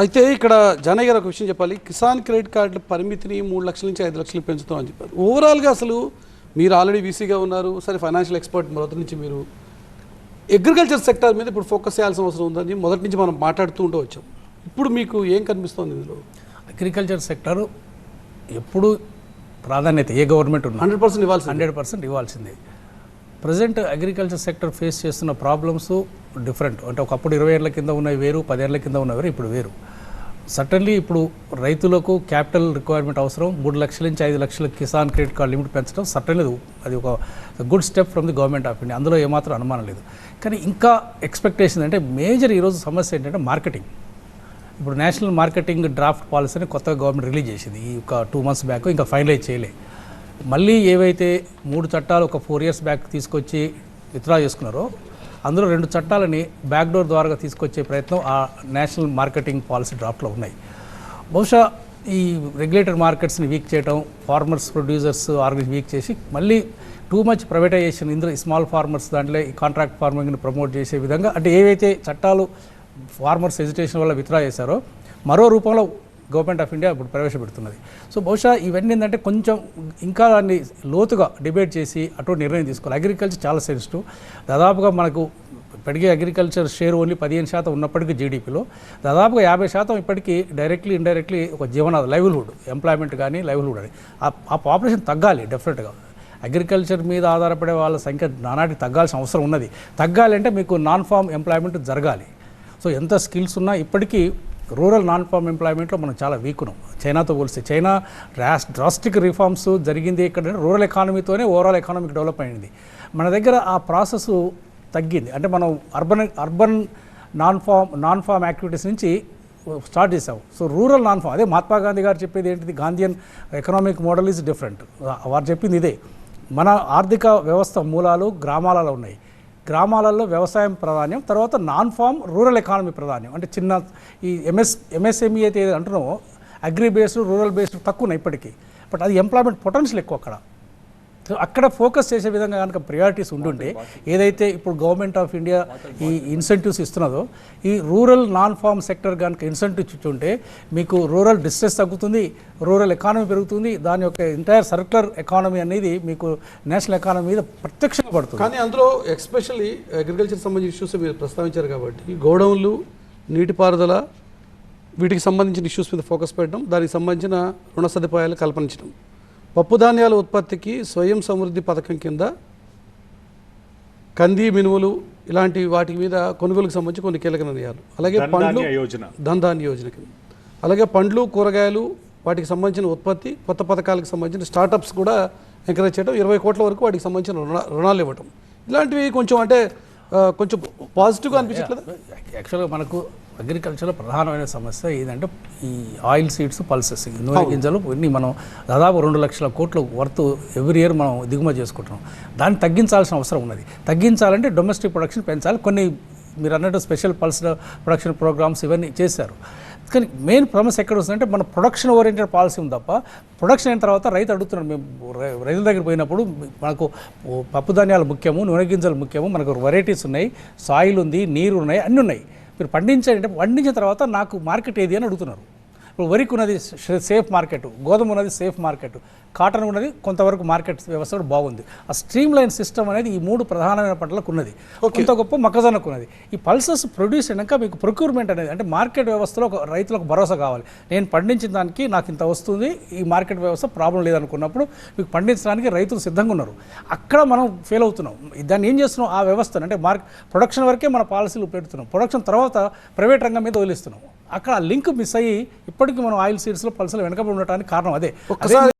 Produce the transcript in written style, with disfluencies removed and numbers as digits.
అయితే ఇక్కడ జనయ్య గారు ఒక విషయం చెప్పాలి. కిసాన్ క్రెడిట్ కార్డుల పరిమితిని 3 లక్షల నుంచి 5 లక్షలు పెంచుతాం అని చెప్పారు. ఓవరాల్గా అసలు మీరు ఆల్రెడీ వీసీగా ఉన్నారు, సరే ఫైనాన్షియల్ ఎక్స్పర్ట్, మొదటి నుంచి మీరు అగ్రికల్చర్ సెక్టార్ మీద ఇప్పుడు ఫోకస్ చేయాల్సిన అవసరం ఉందని మొదటి నుంచి మనం మాట్లాడుతూ ఉంటూ వచ్చాం. ఇప్పుడు మీకు ఏం కనిపిస్తుంది ఇందులో? అగ్రికల్చర్ సెక్టర్ ఎప్పుడు ప్రాధాన్యత ఏ గవర్నమెంట్ ఉన్నా 100% ఇవ్వాల్సిందే. ప్రజెంట్ అగ్రికల్చర్ సెక్టర్ ఫేస్ చేస్తున్న ప్రాబ్లమ్స్ డిఫరెంట్. అంటే ఒకప్పుడు 20 ఏళ్ల కింద ఉన్నవి వేరు, 10 ఏళ్ల కింద ఉన్నవి ఇప్పుడు వేరు. సర్టన్లీ ఇప్పుడు రైతులకు క్యాపిటల్ రిక్వైర్మెంట్ అవసరం. 3 లక్షల నుంచి 5 లక్షల కిసాన్ క్రెడిట్ కార్డ్ లిమిట్ పెంచడం సర్టన్లీ అది ఒక good step from the government of India. అందులో ఏమాత్రం అనుమానం లేదు. కానీ ఇంకా ఎక్స్పెక్టేషన్ అంటే మేజర్ ఈరోజు సమస్య ఏంటంటే మార్కెటింగ్. ఇప్పుడు నేషనల్ మార్కెటింగ్ డ్రాఫ్ట్ పాలసీని కొత్తగా గవర్నమెంట్ రిలీజ్ చేసింది ఈ ఒక 2 months బ్యాక్. ఇంకా ఫైనలైజ్ చేయలే. మళ్ళీ ఏవైతే 3 చట్టాలు ఒక 4 years బ్యాక్ తీసుకొచ్చి విత్డ్రా చేసుకున్నారో అందులో 2 చట్టాలని బ్యాక్డోర్ ద్వారా తీసుకొచ్చే ప్రయత్నం ఆ నేషనల్ మార్కెటింగ్ పాలసీ డ్రాఫ్ట్లో ఉన్నాయి. బహుశా ఈ రెగ్యులేటెడ్ మార్కెట్స్ని వీక్ చేయడం, ఫార్మర్స్ ప్రొడ్యూసర్స్ ఆర్గనైజ్ వీక్ చేసి మళ్ళీ టూ మచ్ ప్రైవేటైజేషన్, ఇందులో స్మాల్ ఫార్మర్స్ దాంట్లో ఈ కాంట్రాక్ట్ ఫార్మింగ్ని ప్రమోట్ చేసే విధంగా, అంటే ఏవైతే చట్టాలు ఫార్మర్స్ ఎజిటేషన్ వల్ల విత్డ్రా చేశారో మరో రూపంలో గవర్నమెంట్ ఆఫ్ ఇండియా ఇప్పుడు ప్రవేశపెడుతున్నది. సో బహుశా ఇవన్నీ ఏంటంటే కొంచెం ఇంకా దాన్ని లోతుగా డిబేట్ చేసి అటువంటి నిర్ణయం తీసుకోవాలి. అగ్రికల్చర్ చాలా సెన్సిటివ్. దాదాపుగా మనకు ఇప్పటికీ అగ్రికల్చర్ షేర్ ఓన్లీ 15% ఉన్నప్పటికీ జీడిపిలో దాదాపుగా 50% ఇప్పటికీ డైరెక్ట్లీ ఇండైరెక్ట్లీ ఒక జీవనాధారం, లైవ్లీహుడ్, ఎంప్లాయ్మెంట్ కానీ లైవ్లీహుడ్ అని ఆ పాపులేషన్ తగ్గాలి డెఫినెట్గా. అగ్రికల్చర్ మీద ఆధారపడే వాళ్ళ సంఖ్య నానాటికి తగ్గాల్సిన అవసరం ఉన్నది. తగ్గాలంటే మీకు నాన్ ఫార్మ్ ఎంప్లాయ్మెంట్ జరగాలి. సో ఎంత స్కిల్స్ ఉన్నా ఇప్పటికీ రూరల్ నాన్ ఫార్మ్ ఎంప్లాయ్మెంట్లో మనం చాలా వీక్ ఉన్నాం చైనాతో పోలిస్తే. చైనా డ్రాస్టిక్ రిఫార్మ్స్ జరిగింది ఇక్కడ రూరల్ ఎకానమీతోనే ఓవరాల్ ఎకానమిక్ డెవలప్ అయింది. మన దగ్గర ఆ ప్రాసెస్ తగ్గింది. అంటే మనం అర్బన్ నాన్ ఫార్మ్ యాక్టివిటీస్ నుంచి స్టార్ట్ చేసాం. సో రూరల్ నాన్ ఫార్మ్, అదే మహాత్మా గాంధీ గారు చెప్పేది ఏంటిది, Gandhian economic model is different. వారు చెప్పింది ఇదే. మన ఆర్థిక వ్యవస్థ మూలాలు గ్రామాలలో ఉన్నాయి. గ్రామాలలో వ్యవసాయం ప్రాధాన్యం, తర్వాత నాన్ ఫామ్ రూరల్ ఎకానమీ ప్రాధాన్యం. అంటే చిన్న ఈ ఎంఎస్ఎంఈ అయితే అంటున్నామో అగ్రి బేస్డ్ రూరల్ బేస్డ్ తక్కువ ఉన్నాయి ఇప్పటికీ. బట్ అది ఎంప్లాయ్మెంట్ పొటెన్షియల్ ఎక్కువ అక్కడ. సో అక్కడ ఫోకస్ చేసే విధంగా కనుక ప్రియారిటీస్ ఉంటుంటే, ఏదైతే ఇప్పుడు గవర్నమెంట్ ఆఫ్ ఇండియా ఈ ఇన్సెంటివ్స్ ఇస్తున్నదో ఈ రూరల్ నాన్ ఫార్మ్ సెక్టర్ కనుక ఇన్సెంటివ్స్ ఇచ్చుంటే మీకు రూరల్ డిస్ట్రెస్ తగ్గుతుంది, రూరల్ ఎకానమీ పెరుగుతుంది. దాని యొక్క ఎంటైర్ సర్క్యులర్ ఎకానమీ అనేది మీకు నేషనల్ ఎకానమీ మీద ప్రత్యక్షంగా పడుతుంది. కానీ అందులో ఎస్పెషల్లీ అగ్రికల్చర్ సంబంధించిన ఇష్యూస్ మీరు ప్రస్తావించారు కాబట్టి గోడౌన్లు, నీటిపారుదల, వీటికి సంబంధించిన ఇష్యూస్ మీద ఫోకస్ పెట్టడం, దానికి సంబంధించిన రుణ సదుపాయాలు కల్పించడం, పప్పు ధాన్యాల ఉత్పత్తికి స్వయం సమృద్ధి పథకం కింద కంది, మినుములు ఇలాంటి వాటి మీద కొనుగోలుకు సంబంధించి కొన్ని కీలక నిర్ణయాలు, అలాగే పండ్లు ధన్ యోజన కింద, అలాగే పండ్లు, కూరగాయలు వాటికి సంబంధించిన ఉత్పత్తి, కొత్త పథకాలకు సంబంధించిన స్టార్టప్స్ కూడా ఎంకరేజ్ చేయడం, 20 కోట్ల వరకు వాటికి సంబంధించిన రుణాలు ఇవ్వటం, ఇలాంటివి కొంచెం అంటే కొంచెం పాజిటివ్గా అనిపించట్లేదు. యాక్చువల్గా మనకు అగ్రికల్చర్లో ప్రధానమైన సమస్య ఏంటంటే ఈ ఆయిల్ సీడ్స్, పల్సెస్, నూనె గింజలు ఇవన్నీ మనం దాదాపు 2 లక్షల కోట్ల వర్త్ ఎవ్రీ ఇయర్ మనం దిగుమతి చేసుకుంటున్నాం. దాన్ని తగ్గించాల్సిన అవసరం ఉన్నది. తగ్గించాలంటే డొమెస్టిక్ ప్రొడక్షన్ పెంచాలి. కొన్ని మీరు అన్నట్టు స్పెషల్ పల్స్ ప్రొడక్షన్ ప్రోగ్రామ్స్ ఇవన్నీ చేశారు. కానీ మెయిన్ సమస్య ఎక్కడ వస్తుందంటే మన ప్రొడక్షన్ ఓరియంటెడ్ పాలసీ ఉంది తప్ప, ప్రొడక్షన్ అయిన తర్వాత రైతు అడుగుతున్నాడు. మేము రైతుల దగ్గర పోయినప్పుడు మనకు పప్పు ధాన్యాలు ముఖ్యము, నూనె గింజలు ముఖ్యము, మనకు వెరైటీస్ ఉన్నాయి, సాయిల్ ఉంది, నీరు ఉన్నాయి, అన్నీ ఉన్నాయి. మీరు పండించండి, పండించిన తర్వాత నాకు మార్కెట్ ఏది అని అడుగుతున్నారు. ఇప్పుడు వరికి ఉన్నది సేఫ్ మార్కెట్, గోధుమ ఉన్నది సేఫ్ మార్కెట్, కాటన్ ఉన్నది కొంతవరకు మార్కెట్ వ్యవస్థ కూడా బాగుంది. ఆ స్ట్రీమ్ లైన్ సిస్టమ్ అనేది ఈ 3 ప్రధానమైన పంటలకు ఉన్నది. కొంత గొప్ప మొక్కజొన్నకు ఉన్నది. ఈ పల్సెస్ ప్రొడ్యూస్ అయినాక మీకు ప్రొక్యూర్మెంట్ అనేది, అంటే మార్కెట్ వ్యవస్థలో ఒక రైతులకు భరోసా కావాలి. నేను పండించిన దానికి నాకు ఇంత వస్తుంది, ఈ మార్కెట్ వ్యవస్థ ప్రాబ్లం లేదనుకున్నప్పుడు మీకు పండించడానికి రైతులు సిద్ధంగా ఉన్నారు. అక్కడ మనం ఫెయిల్ అవుతున్నాం. దాన్ని ఏం చేస్తున్నాం, ఆ వ్యవస్థను అంటే ప్రొడక్షన్ వరకే మన పాలసీలు పెడుతున్నాం, ప్రొడక్షన్ తర్వాత ప్రైవేట్ రంగం మీద వదిలిస్తున్నాం. అక్కడ లింక్ మిస్ అయ్యి ఇప్పటికీ మనం ఆయిల్ సీడ్స్లో పల్సలు వెనకబడి ఉండటానికి కారణం అదే.